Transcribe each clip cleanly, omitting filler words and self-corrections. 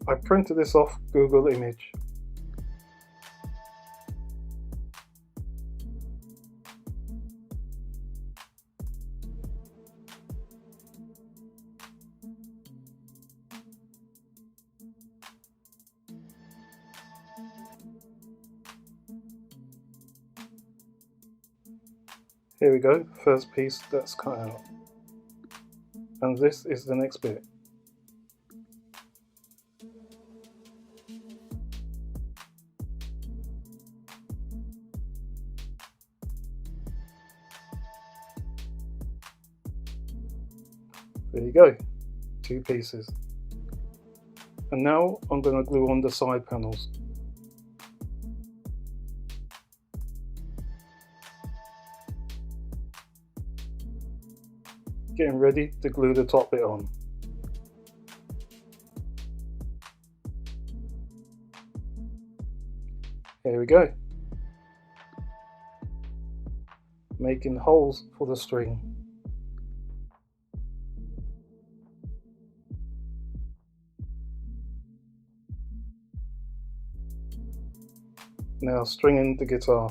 I printed this off Google Image. Here we go, first piece that's cut out. And this is the next bit. There you go, 2 pieces. And now I'm going to glue on the side panels. Getting ready to glue the top bit on. Here we go. Making holes for the string. Now stringing the guitar.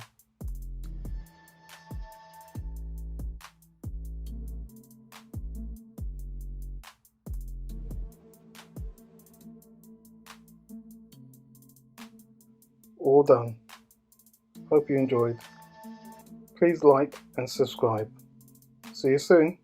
All done. Hope you enjoyed. Please like and subscribe. See you soon.